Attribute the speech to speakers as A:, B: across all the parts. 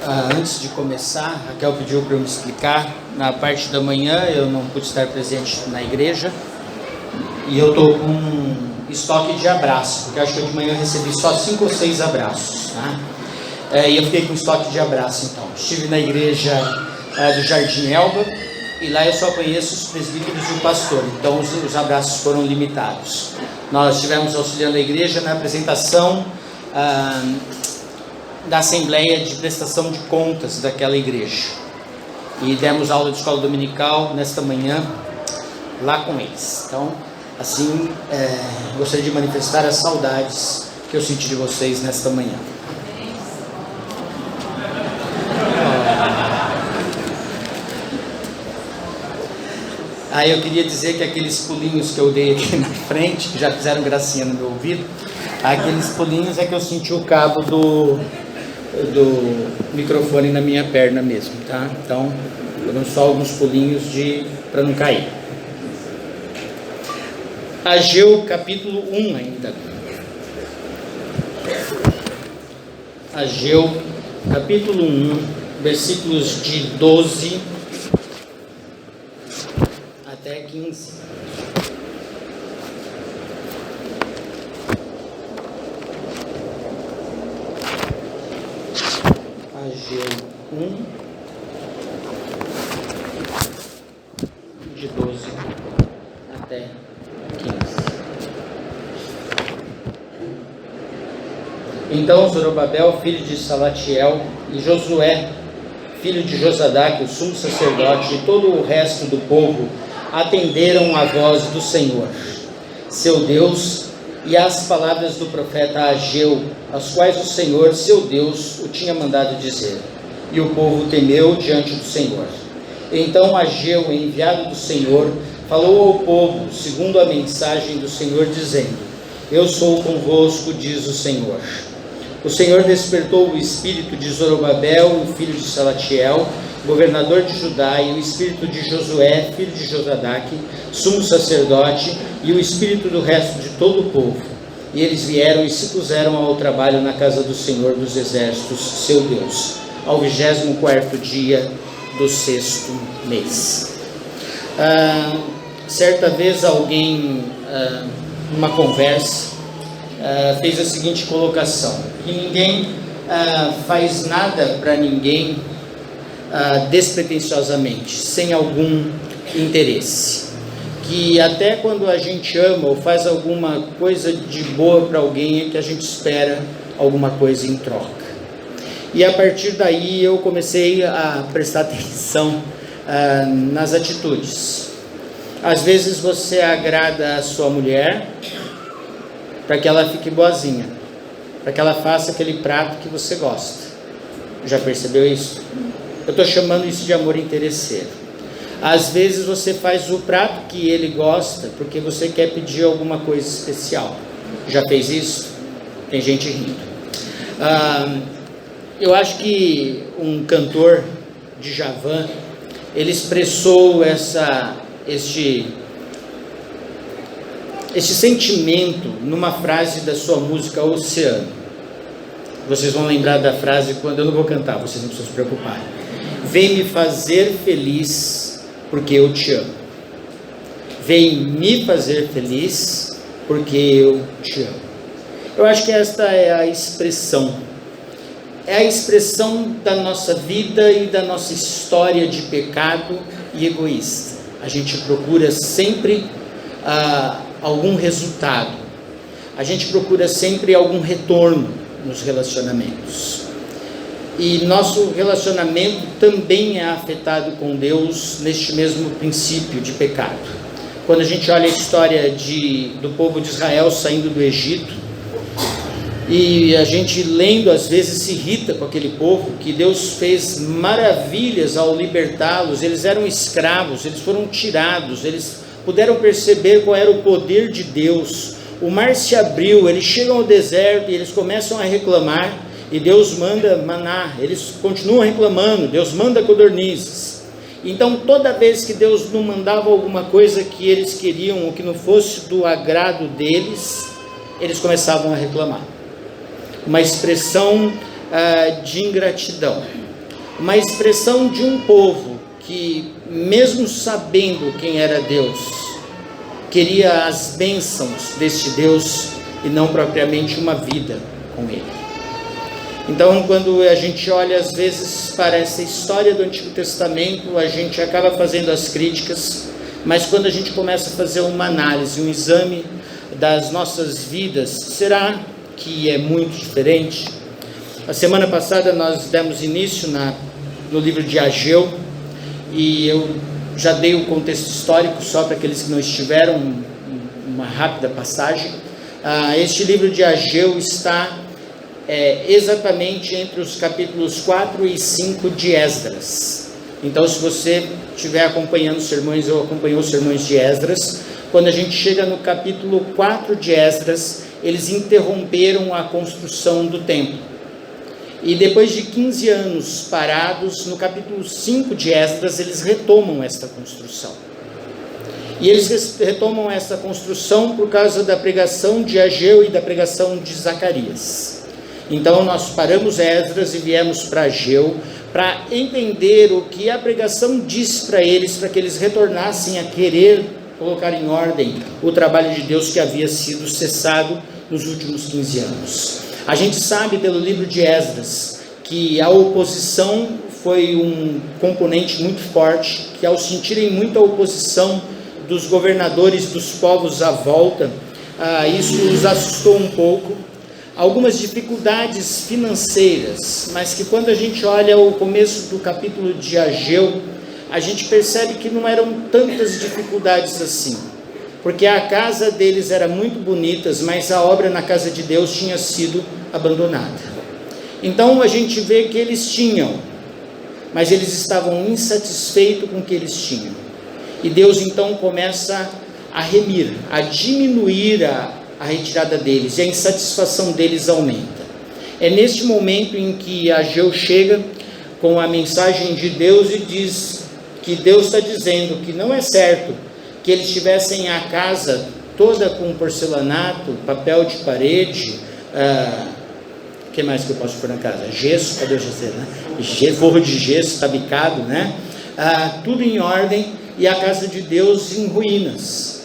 A: Antes de começar, a Raquel pediu para eu me explicar. Na parte da manhã eu não pude estar presente na igreja e eu estou com um estoque de abraços, porque acho que de manhã eu recebi só 5 ou 6 abraços, tá? E eu fiquei com estoque de abraços então. Estive na igreja do Jardim Elba e lá eu só conheço os presbíteros e o pastor, então os abraços foram limitados. Nós estivemos auxiliando a igreja na apresentação da Assembleia de Prestação de Contas daquela igreja. E demos aula de escola dominical nesta manhã lá com eles. Então, assim, gostaria de manifestar as saudades que eu senti de vocês nesta manhã. Aí eu queria dizer que aqueles pulinhos que eu dei aqui na frente, que já fizeram gracinha no meu ouvido, aqueles pulinhos é que eu senti o cabo do microfone na minha perna mesmo, tá? Então, foram só alguns pulinhos para não cair. Ageu capítulo 1 ainda. Ageu capítulo 1, versículos de 12 até 15. Ageu 1, de 12 até 15. Então Zorobabel, filho de Salatiel, e Josué, filho de Josadaque, o sumo sacerdote, e todo o resto do povo atenderam a voz do Senhor, seu Deus, e as palavras do profeta Ageu, as quais o Senhor, seu Deus, o tinha mandado dizer. E o povo temeu diante do Senhor. Então Ageu, enviado do Senhor, falou ao povo, segundo a mensagem do Senhor, dizendo: Eu sou convosco, diz o Senhor. O Senhor despertou o espírito de Zorobabel, o filho de Salatiel, governador de Judá, e o espírito de Josué, filho de Josadaque, sumo sacerdote, e o espírito do resto de todo o povo. E eles vieram e se puseram ao trabalho na casa do Senhor dos exércitos, seu Deus, ao 24º dia do 6º mês. Certa vez alguém, numa conversa, fez a seguinte colocação: que ninguém faz nada para ninguém despretensiosamente, sem algum interesse. Que até quando a gente ama ou faz alguma coisa de boa para alguém, é que a gente espera alguma coisa em troca. E a partir daí eu comecei a prestar atenção nas atitudes. Às vezes você agrada a sua mulher para que ela fique boazinha, para que ela faça aquele prato que você gosta. Já percebeu isso? Eu estou chamando isso de amor interesseiro. Às vezes você faz o prato que ele gosta porque você quer pedir alguma coisa especial. Já fez isso? Tem gente rindo. Eu acho que um cantor de Javan, ele expressou este sentimento numa frase da sua música Oceano. Vocês vão lembrar da frase quando eu não vou cantar, vocês não precisam se preocupar. Vem me fazer feliz porque eu te amo. Vem me fazer feliz porque eu te amo. Eu acho que esta é a expressão. É a expressão da nossa vida e da nossa história de pecado e egoísta. A gente procura sempre algum resultado. A gente procura sempre algum retorno nos relacionamentos. E nosso relacionamento também é afetado com Deus neste mesmo princípio de pecado. Quando a gente olha a história do povo de Israel saindo do Egito, e a gente lendo às vezes se irrita com aquele povo, que Deus fez maravilhas ao libertá-los. Eles eram escravos, eles foram tirados, eles puderam perceber qual era o poder de Deus. O mar se abriu, eles chegam ao deserto e eles começam a reclamar, e Deus manda maná. Eles continuam reclamando, Deus manda codornizes. Então toda vez que Deus não mandava alguma coisa que eles queriam, ou que não fosse do agrado deles, eles começavam a reclamar. Uma expressão de ingratidão. uma expressão de um povo que, mesmo sabendo quem era Deus, queria as bênçãos deste Deus e não propriamente uma vida com Ele. Então, quando a gente olha às vezes para essa história do Antigo Testamento, a gente acaba fazendo as críticas, mas quando a gente começa a fazer uma análise, um exame das nossas vidas, será que é muito diferente? A semana passada nós demos início no livro de Ageu, e eu já dei o contexto histórico só para aqueles que não estiveram, uma rápida passagem. Este livro de Ageu está exatamente entre os capítulos 4 e 5 de Esdras. Então, se você estiver acompanhando os sermões, ou acompanhou os sermões de Esdras, quando a gente chega no capítulo 4 de Esdras, eles interromperam a construção do templo. E depois de 15 anos parados, no capítulo 5 de Esdras, eles retomam esta construção. E eles retomam essa construção por causa da pregação de Ageu e da pregação de Zacarias. Então nós paramos Esdras e viemos para Ageu para entender o que a pregação disse para eles, para que eles retornassem a querer colocar em ordem o trabalho de Deus que havia sido cessado nos últimos 15 anos. A gente sabe pelo livro de Esdras que a oposição foi um componente muito forte, que ao sentirem muita oposição dos governadores dos povos à volta, isso os assustou um pouco. Algumas dificuldades financeiras, mas que quando a gente olha o começo do capítulo de Ageu, a gente percebe que não eram tantas dificuldades assim, porque a casa deles era muito bonita, mas a obra na casa de Deus tinha sido abandonada. Então a gente vê que eles tinham, mas eles estavam insatisfeitos com o que eles tinham, e Deus então começa a remir, a diminuir a retirada deles, e a insatisfação deles aumenta. É neste momento em que Ageu chega com a mensagem de Deus e diz que Deus está dizendo que não é certo que eles tivessem a casa toda com porcelanato, papel de parede, o que mais que eu posso pôr na casa? Gesso, cadê o gesso, né? Forro de gesso, tabicado, né? Tudo em ordem, e a casa de Deus em ruínas.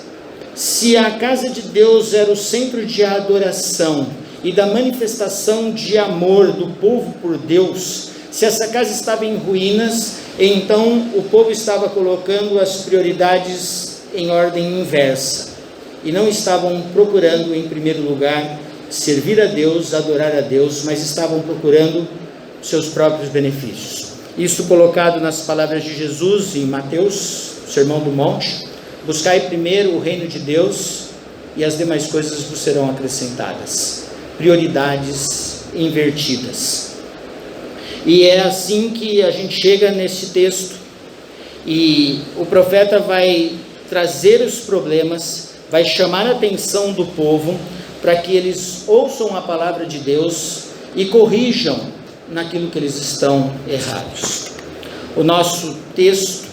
A: Se a casa de Deus era o centro de adoração e da manifestação de amor do povo por Deus, se essa casa estava em ruínas, então o povo estava colocando as prioridades em ordem inversa, e não estavam procurando em primeiro lugar servir a Deus, adorar a Deus, mas estavam procurando seus próprios benefícios. Isso colocado nas palavras de Jesus em Mateus, Sermão do Monte: buscai primeiro o reino de Deus e as demais coisas vos serão acrescentadas. Prioridades invertidas. E é assim que a gente chega nesse texto, e o profeta vai trazer os problemas, vai chamar a atenção do povo para que eles ouçam a palavra de Deus e corrijam naquilo que eles estão errados. O nosso texto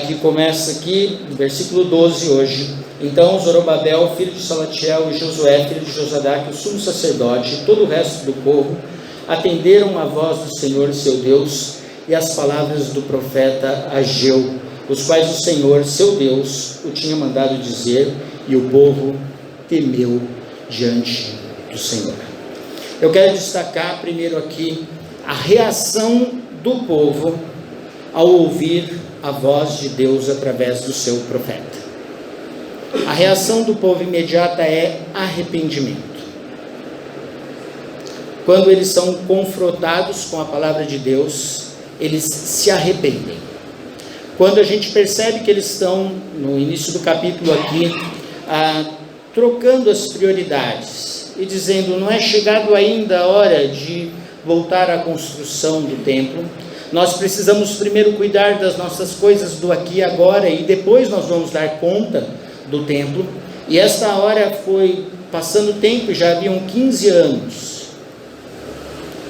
A: que começa aqui no versículo 12 hoje: então Zorobabel, filho de Salatiel, e Josué, filho de Josadaque, o sumo sacerdote, e todo o resto do povo atenderam a voz do Senhor seu Deus e as palavras do profeta Ageu, os quais o Senhor seu Deus o tinha mandado dizer, e o povo temeu diante do Senhor. Eu quero destacar primeiro aqui a reação do povo ao ouvir a voz de Deus através do seu profeta. A reação do povo imediata é arrependimento. Quando eles são confrontados com a palavra de Deus, eles se arrependem. Quando a gente percebe que eles estão, no início do capítulo aqui, trocando as prioridades e dizendo: não é chegado ainda a hora de voltar à construção do templo, nós precisamos primeiro cuidar das nossas coisas do aqui e agora, e depois nós vamos dar conta do templo. E esta hora foi passando o tempo, e já haviam 15 anos,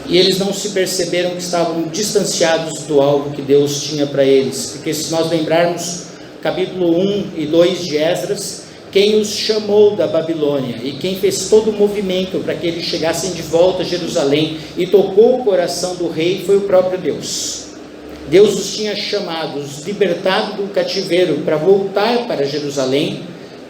A: e eles não se perceberam que estavam distanciados do alvo que Deus tinha para eles, porque se nós lembrarmos capítulo 1 e 2 de Esdras, quem os chamou da Babilônia e quem fez todo o movimento para que eles chegassem de volta a Jerusalém e tocou o coração do rei foi o próprio Deus. Deus os tinha chamado, os libertado do cativeiro para voltar para Jerusalém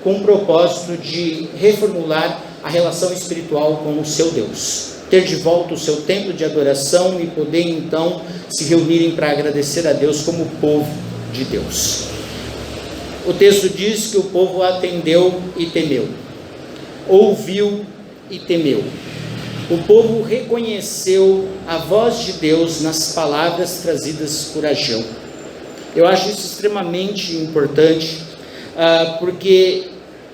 A: com o propósito de reformular a relação espiritual com o seu Deus, ter de volta o seu templo de adoração e poder então se reunirem para agradecer a Deus como povo de Deus. O texto diz que o povo atendeu e temeu, ouviu e temeu. O povo reconheceu a voz de Deus nas palavras trazidas por Ageu. Eu acho isso extremamente importante, porque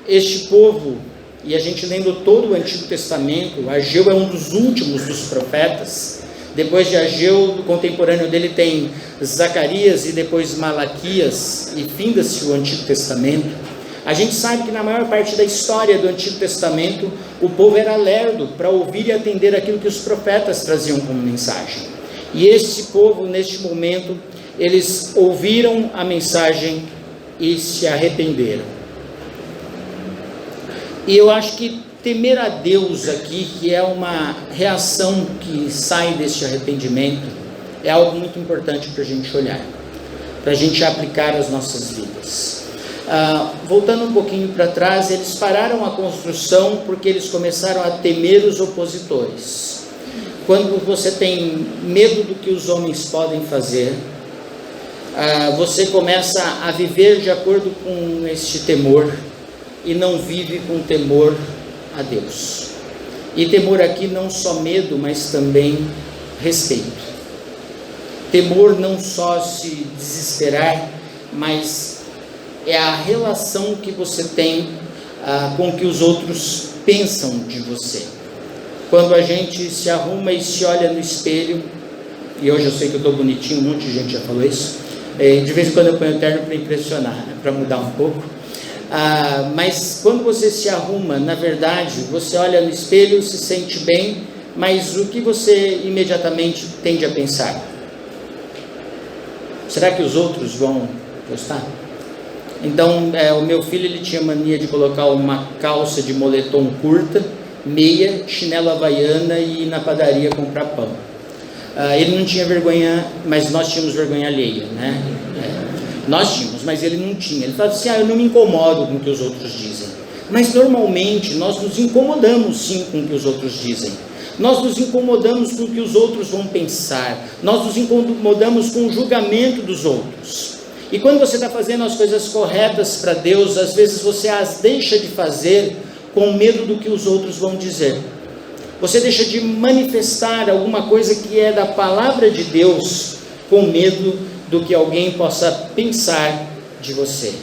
A: este povo, e a gente lendo todo o Antigo Testamento, Ageu é um dos últimos dos profetas. Depois de Ageu, do contemporâneo dele tem Zacarias e depois Malaquias, e finda-se o Antigo Testamento. A gente sabe que na maior parte da história do Antigo Testamento, o povo era lerdo para ouvir e atender aquilo que os profetas traziam como mensagem. E esse povo, neste momento, eles ouviram a mensagem e se arrependeram. E eu acho que temer a Deus aqui, que é uma reação que sai deste arrependimento, é algo muito importante para a gente olhar, para a gente aplicar às nossas vidas. Voltando um pouquinho para trás, eles pararam a construção porque eles começaram a temer os opositores. Quando você tem medo do que os homens podem fazer, você começa a viver de acordo com este temor e não vive com temor a Deus. E temor aqui não só medo, mas também respeito. Temor não só se desesperar, mas é a relação que você tem com o que os outros pensam de você. Quando a gente se arruma e se olha no espelho, e hoje eu sei que eu estou bonitinho, um monte de gente já falou isso, de vez em quando eu ponho o terno para impressionar, para mudar um pouco. Mas quando você se arruma, na verdade, você olha no espelho, se sente bem, mas o que você imediatamente tende a pensar? Será que os outros vão gostar? Então, o meu filho, ele tinha mania de colocar uma calça de moletom curta, meia, chinela havaiana e ir na padaria comprar pão. Ele não tinha vergonha, mas nós tínhamos vergonha alheia, né? Nós tínhamos, mas ele não tinha. Ele falava assim, eu não me incomodo com o que os outros dizem. Mas normalmente nós nos incomodamos sim com o que os outros dizem. Nós nos incomodamos com o que os outros vão pensar. Nós nos incomodamos com o julgamento dos outros. E quando você está fazendo as coisas corretas para Deus, às vezes você as deixa de fazer com medo do que os outros vão dizer. Você deixa de manifestar alguma coisa que é da palavra de Deus com medo do que alguém possa pensar de você.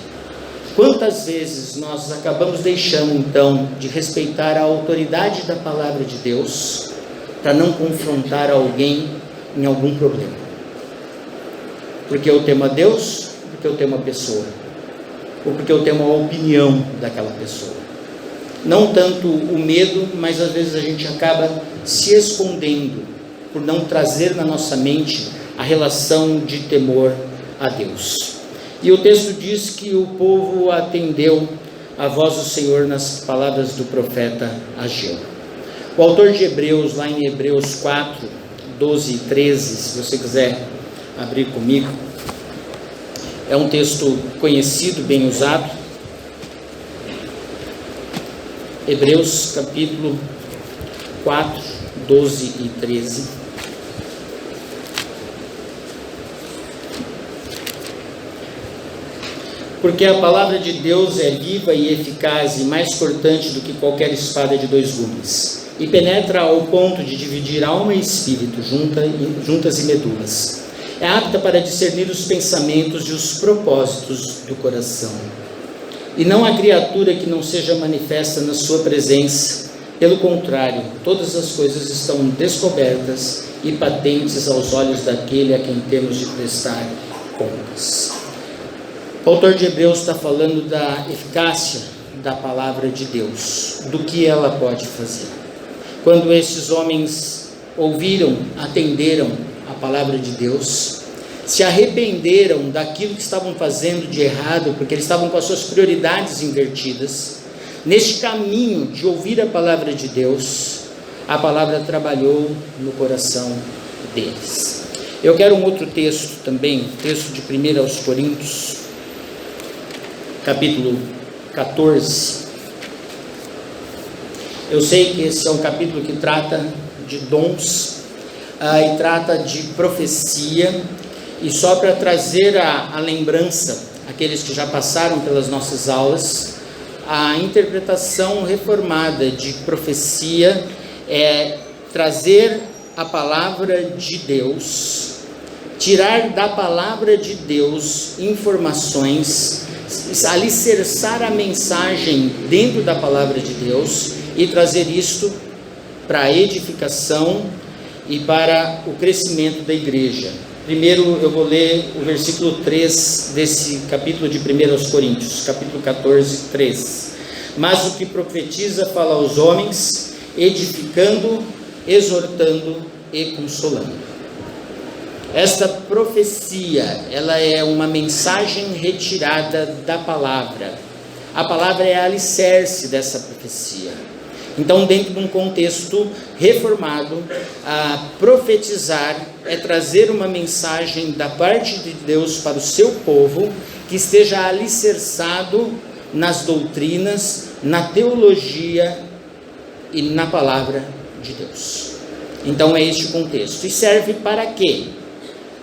A: Quantas vezes nós acabamos deixando então de respeitar a autoridade da palavra de Deus para não confrontar alguém em algum problema? Porque eu temo a Deus, porque eu temo a pessoa, ou porque eu temo a opinião daquela pessoa. Não tanto o medo, mas às vezes a gente acaba se escondendo por não trazer na nossa mente a relação de temor a Deus. E o texto diz que o povo atendeu a voz do Senhor nas palavras do profeta Ageu. O autor de Hebreus, lá em Hebreus 4, 12 e 13, se você quiser abrir comigo, é um texto conhecido, bem usado. Hebreus capítulo 4, 12 e 13. Porque a palavra de Deus é viva e eficaz e mais cortante do que qualquer espada de dois gumes, e penetra ao ponto de dividir alma e espírito, juntas e medulas. É apta para discernir os pensamentos e os propósitos do coração. E não há criatura que não seja manifesta na sua presença. Pelo contrário, todas as coisas estão descobertas e patentes aos olhos daquele a quem temos de prestar contas. O autor de Hebreus está falando da eficácia da palavra de Deus, do que ela pode fazer. Quando esses homens ouviram, atenderam a palavra de Deus, se arrependeram daquilo que estavam fazendo de errado, porque eles estavam com as suas prioridades invertidas. Neste caminho de ouvir a palavra de Deus, a palavra trabalhou no coração deles. Eu quero um outro texto também, texto de 1 aos Coríntios, capítulo 14. Eu sei que esse é um capítulo que trata de dons e trata de profecia, e só para trazer a lembrança, aqueles que já passaram pelas nossas aulas, a interpretação reformada de profecia é trazer a palavra de Deus, tirar da palavra de Deus informações, alicerçar a mensagem dentro da palavra de Deus e trazer isto para a edificação e para o crescimento da igreja. Primeiro eu vou ler o versículo 3 desse capítulo de 1 aos Coríntios, capítulo 14, 3. Mas o que profetiza fala aos homens, edificando, exortando e consolando. Esta profecia, ela é uma mensagem retirada da palavra. A palavra é a alicerce dessa profecia. Então, dentro de um contexto reformado, profetizar é trazer uma mensagem da parte de Deus para o seu povo, que esteja alicerçado nas doutrinas, na teologia e na palavra de Deus. Então é este o contexto. E serve para quê?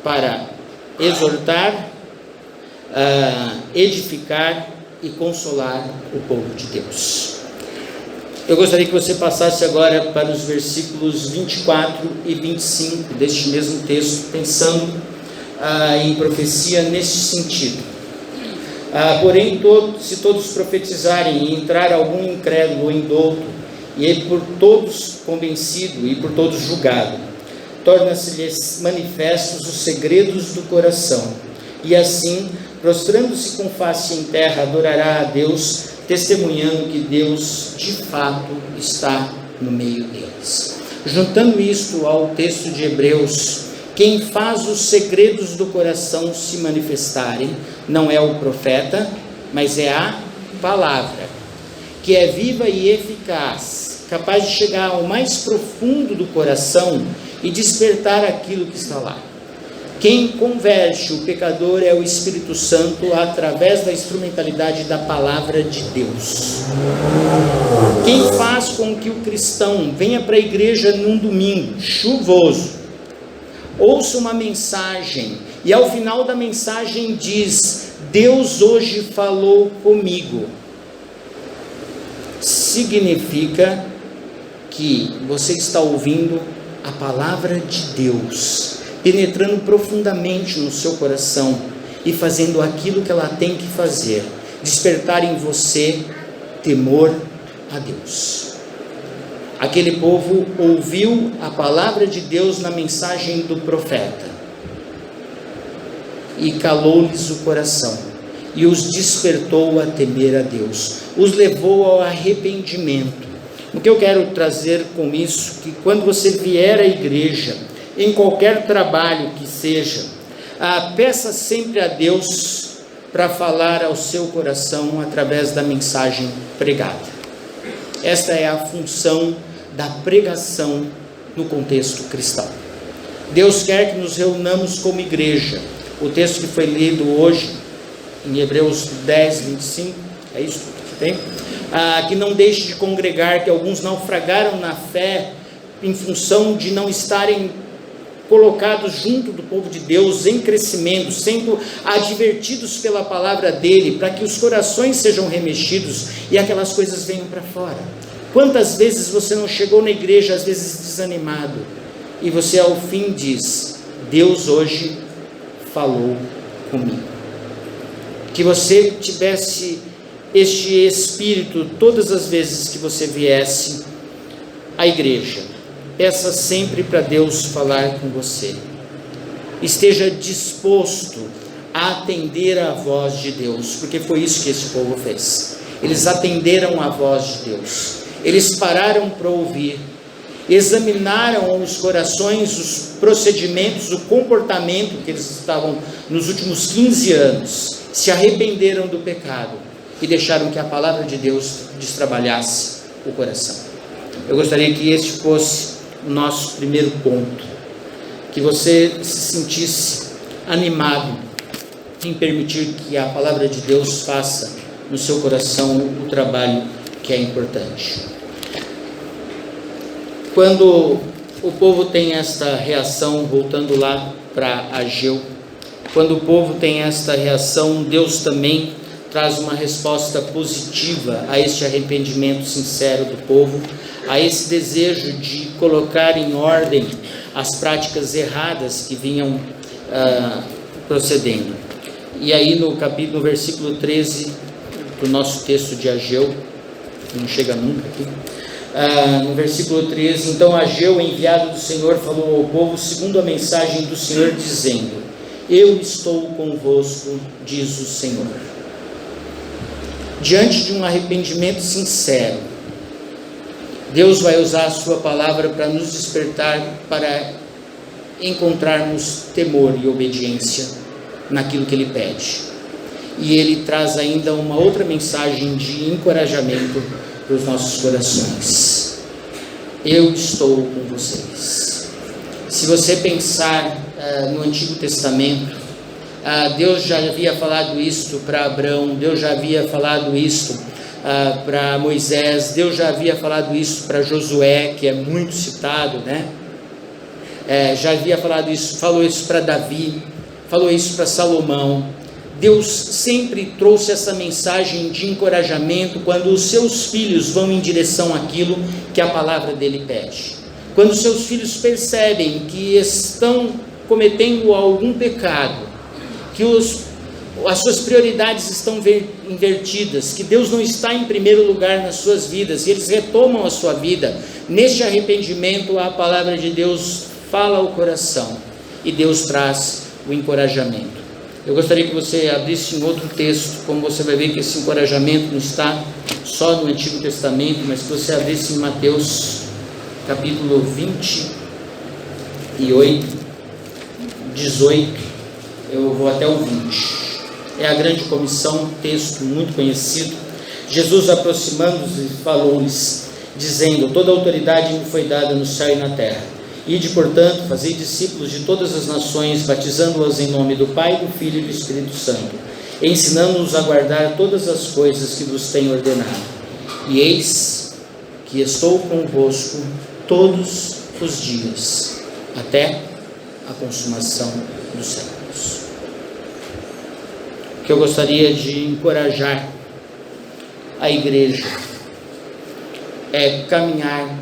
A: Para exortar, edificar e consolar o povo de Deus. Eu gostaria que você passasse agora para os versículos 24 e 25 deste mesmo texto, pensando em profecia nesse sentido. Porém, se todos profetizarem e entrar algum incrédulo ou indouto, e ele por todos convencido e por todos julgado, torna-se-lhes manifestos os segredos do coração, e assim, prostrando-se com face em terra, adorará a Deus, testemunhando que Deus de fato está no meio deles. Juntando isto ao texto de Hebreus, quem faz os segredos do coração se manifestarem, não é o profeta, mas é a palavra, que é viva e eficaz, capaz de chegar ao mais profundo do coração e despertar aquilo que está lá. Quem converte o pecador é o Espírito Santo através da instrumentalidade da palavra de Deus. Quem faz com que o cristão venha para a igreja num domingo chuvoso, ouça uma mensagem e ao final da mensagem diz: Deus hoje falou comigo, significa que você está ouvindo a palavra de Deus, penetrando profundamente no seu coração e fazendo aquilo que ela tem que fazer, despertar em você temor a Deus. Aquele povo ouviu a palavra de Deus na mensagem do profeta e calou-lhes o coração e os despertou a temer a Deus, os levou ao arrependimento. O que eu quero trazer com isso, que quando você vier à igreja, em qualquer trabalho que seja, peça sempre a Deus para falar ao seu coração através da mensagem pregada. Esta é a função da pregação no contexto cristão. Deus quer que nos reunamos como igreja. O texto que foi lido hoje, em Hebreus 10, 25, é isso que tem? Que não deixe de congregar, que alguns naufragaram na fé em função de não estarem colocados junto do povo de Deus em crescimento, sendo advertidos pela palavra dele, para que os corações sejam remexidos e aquelas coisas venham para fora. Quantas vezes você não chegou na igreja, às vezes desanimado, e você ao fim diz: Deus hoje falou comigo. Que você tivesse este espírito todas as vezes que você viesse à igreja. Peça sempre para Deus falar com você. Esteja disposto a atender à voz de Deus, porque foi isso que esse povo fez. Eles atenderam à voz de Deus. Eles pararam para ouvir. examinaram os corações, os procedimentos, o comportamento que eles estavam nos últimos 15 anos, se arrependeram do pecado e deixaram que a palavra de Deus destrabalhasse o coração. Eu gostaria que este fosse o nosso primeiro ponto, que você se sentisse animado em permitir que a palavra de Deus faça no seu coração o trabalho que é importante. Quando o povo tem esta reação, voltando lá para Ageu, quando o povo tem esta reação, Deus também traz uma resposta positiva a este arrependimento sincero do povo, a esse desejo de colocar em ordem as práticas erradas que vinham procedendo. E aí no versículo 13 do nosso texto de Ageu, não chega nunca aqui, no versículo 13, então Ageu, enviado do Senhor, falou ao povo segundo a mensagem do Senhor, dizendo: eu estou convosco, diz o Senhor. Diante de um arrependimento sincero, Deus vai usar a sua palavra para nos despertar, para encontrarmos temor e obediência naquilo que Ele pede. E Ele traz ainda uma outra mensagem de encorajamento para os nossos corações. Eu estou com vocês. Se você pensar no Antigo Testamento, Deus já havia falado isto para Abraão, Deus já havia falado isto para Moisés, Deus já havia falado isso para Josué, que é muito citado, né? Já havia falado isso, falou isso para Davi, falou isso para Salomão. Deus sempre trouxe essa mensagem de encorajamento quando os seus filhos vão em direção àquilo que a palavra dele pede. Quando os seus filhos percebem que estão cometendo algum pecado, que as suas prioridades estão invertidas, que Deus não está em primeiro lugar nas suas vidas, e eles retomam a sua vida, neste arrependimento a palavra de Deus fala ao coração, e Deus traz o encorajamento. Eu gostaria que você abrisse em outro texto, como você vai ver que esse encorajamento não está só no Antigo Testamento, mas que você abrisse em Mateus capítulo 28, 18, eu vou até o 20. É a grande comissão, texto muito conhecido. Jesus, aproximando-se, falou-lhes, dizendo: toda a autoridade me foi dada no céu e na terra. Ide, portanto, fazei discípulos de todas as nações, batizando-os em nome do Pai, do Filho e do Espírito Santo, ensinando-os a guardar todas as coisas que vos tenho ordenado. E eis que estou convosco todos os dias, até a consumação dos séculos. O que eu gostaria de encorajar a igreja é caminhar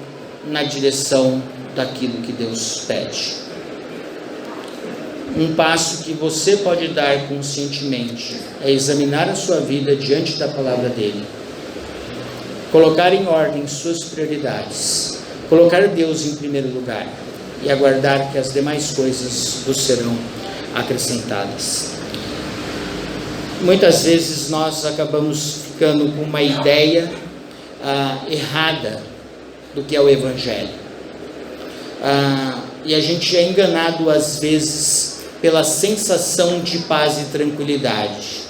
A: na direção daquilo que Deus pede. Um passo que você pode dar conscientemente é examinar a sua vida diante da palavra dele, colocar em ordem suas prioridades, colocar Deus em primeiro lugar e aguardar que as demais coisas vos serão acrescentadas. Muitas vezes nós acabamos ficando com uma ideia errada do que é o Evangelho. E a gente é enganado às vezes pela sensação de paz e tranquilidade.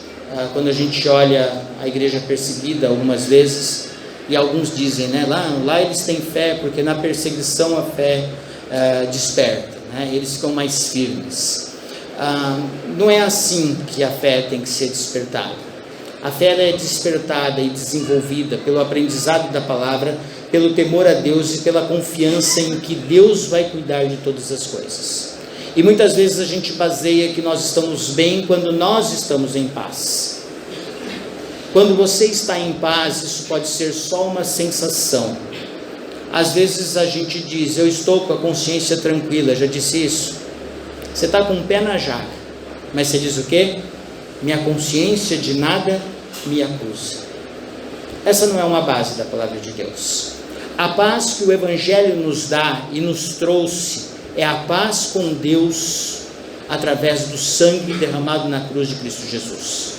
A: Quando a gente olha a igreja perseguida algumas vezes, e alguns dizem, né, lá eles têm fé, porque na perseguição a fé desperta, né, eles ficam mais firmes. Não é assim que a fé tem que ser despertada. A fé ela é despertada e desenvolvida pelo aprendizado da palavra, pelo temor a Deus e pela confiança em que Deus vai cuidar de todas as coisas. E muitas vezes a gente baseia que nós estamos bem quando nós estamos em paz. Quando você está em paz, isso pode ser só uma sensação. Às vezes a gente diz: eu estou com a consciência tranquila, já disse isso? Você está com o pé na jaca, mas você diz o quê? Minha consciência de nada me acusa. Essa não é uma base da palavra de Deus. A paz que o Evangelho nos dá e nos trouxe é a paz com Deus através do sangue derramado na cruz de Cristo Jesus.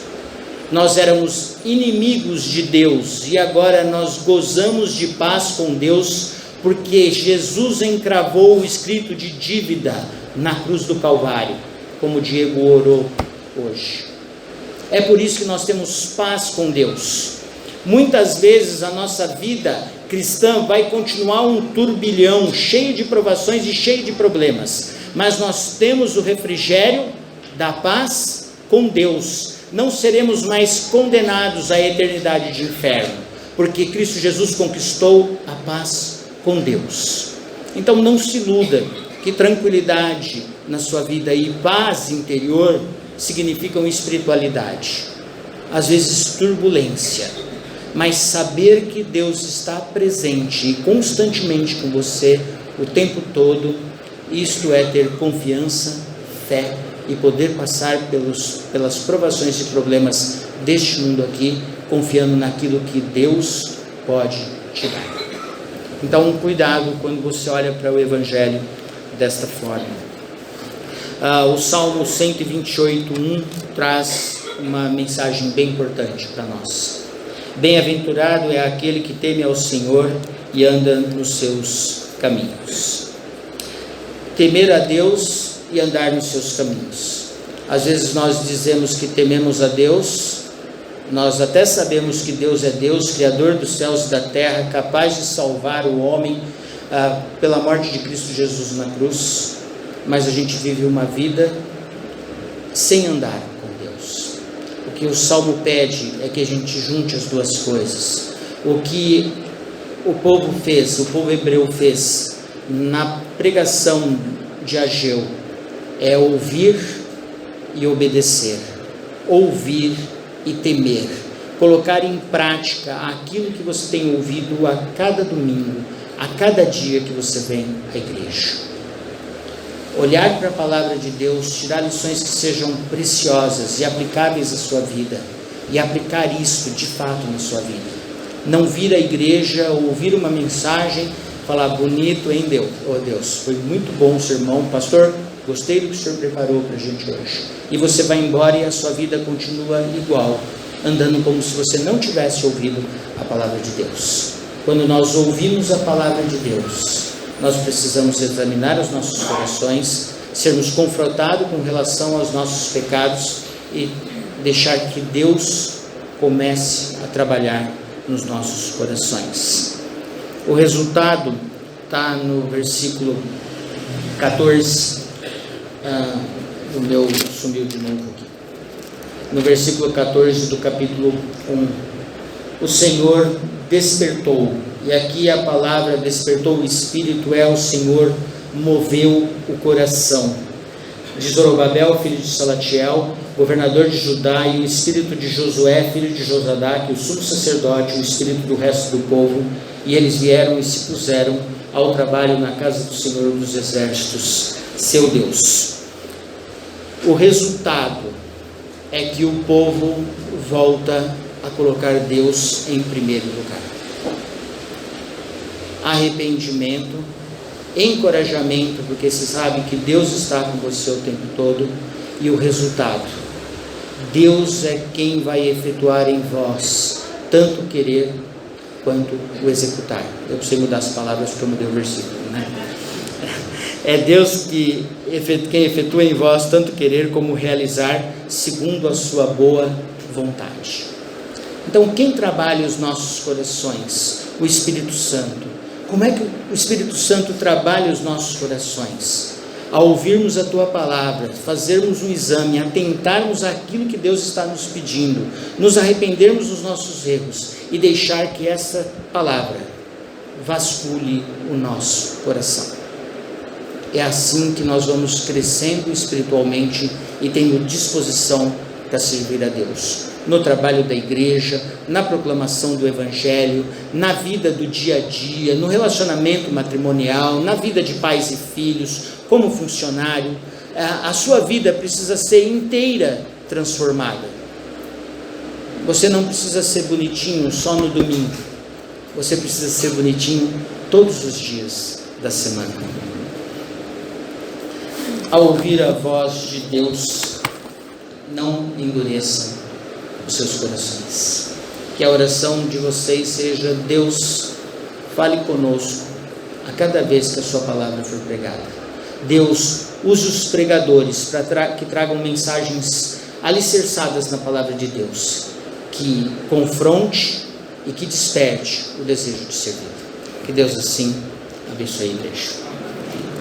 A: Nós éramos inimigos de Deus e agora nós gozamos de paz com Deus porque Jesus encravou o escrito de dívida na cruz do Calvário, como o Diego orou hoje. É por isso que nós temos paz com Deus. Muitas vezes a nossa vida cristã vai continuar um turbilhão, cheio de provações e cheio de problemas, mas nós temos o refrigério da paz com Deus. Não seremos mais condenados à eternidade de inferno, porque Cristo Jesus conquistou a paz com Deus. Então não se iluda que tranquilidade na sua vida e paz interior significam espiritualidade, às vezes turbulência, mas saber que Deus está presente e constantemente com você o tempo todo, isto é ter confiança, fé e poder passar pelas provações e problemas deste mundo aqui, confiando naquilo que Deus pode te dar. Então, cuidado quando você olha para o Evangelho desta forma. O Salmo 128:1 traz uma mensagem bem importante para nós. Bem-aventurado é aquele que teme ao Senhor e anda nos seus caminhos. Temer a Deus e andar nos seus caminhos. Às vezes nós dizemos que tememos a Deus, nós até sabemos que Deus é Deus, Criador dos céus e da terra, capaz de salvar o homem pela morte de Cristo Jesus na cruz, mas a gente vive uma vida sem andar com Deus. O que o Salmo pede é que a gente junte as duas coisas. O que o povo fez, o povo hebreu fez na pregação de Ageu, é ouvir e obedecer, ouvir e temer, colocar em prática aquilo que você tem ouvido a cada domingo, a cada dia que você vem à igreja. Olhar para a palavra de Deus, tirar lições que sejam preciosas e aplicáveis à sua vida, e aplicar isto de fato na sua vida. Não vir à igreja, ouvir uma mensagem, falar bonito, hein Deus? Oh Deus, foi muito bom o sermão, pastor, gostei do que o senhor preparou para a gente hoje. E você vai embora e a sua vida continua igual, andando como se você não tivesse ouvido a palavra de Deus. Quando nós ouvimos a palavra de Deus, nós precisamos examinar os nossos corações, sermos confrontados com relação aos nossos pecados e deixar que Deus comece a trabalhar nos nossos corações. O resultado está no versículo 14, o meu sumiu de novo aqui, no versículo 14 do capítulo 1, o Senhor despertou, e aqui a palavra despertou o Espírito, o Senhor moveu o coração de Zorobabel, filho de Salatiel, governador de Judá, e o espírito de Josué, filho de Josadaque, o sumo sacerdote, o espírito do resto do povo, e eles vieram e se puseram ao trabalho na casa do Senhor dos Exércitos, seu Deus. O resultado é que o povo volta a colocar Deus em primeiro lugar. Arrependimento, encorajamento, porque você sabe que Deus está com você o tempo todo, e o resultado, Deus é quem vai efetuar em vós tanto querer quanto o executar. Eu precisei mudar as palavras porque eu mudei o versículo, né? É Deus quem efetua em vós tanto querer como realizar segundo a sua boa vontade. Então, quem trabalha os nossos corações? O Espírito Santo. Como é que o Espírito Santo trabalha os nossos corações? Ao ouvirmos a Tua palavra, fazermos um exame, atentarmos àquilo que Deus está nos pedindo, nos arrependermos dos nossos erros e deixar que essa palavra vasculhe o nosso coração. É assim que nós vamos crescendo espiritualmente e tendo disposição para servir a Deus. No trabalho da igreja, na proclamação do Evangelho, na vida do dia a dia, no relacionamento matrimonial, na vida de pais e filhos, como funcionário. A sua vida precisa ser inteira transformada. Você não precisa ser bonitinho só no domingo. Você precisa ser bonitinho todos os dias da semana. Ao ouvir a voz de Deus, não endureçam os seus corações. Que a oração de vocês seja: Deus, fale conosco, a cada vez que a sua palavra for pregada. Deus, use os pregadores para que tragam mensagens alicerçadas na palavra de Deus, que confronte e que desperte o desejo de servir. Que Deus assim abençoe a igreja.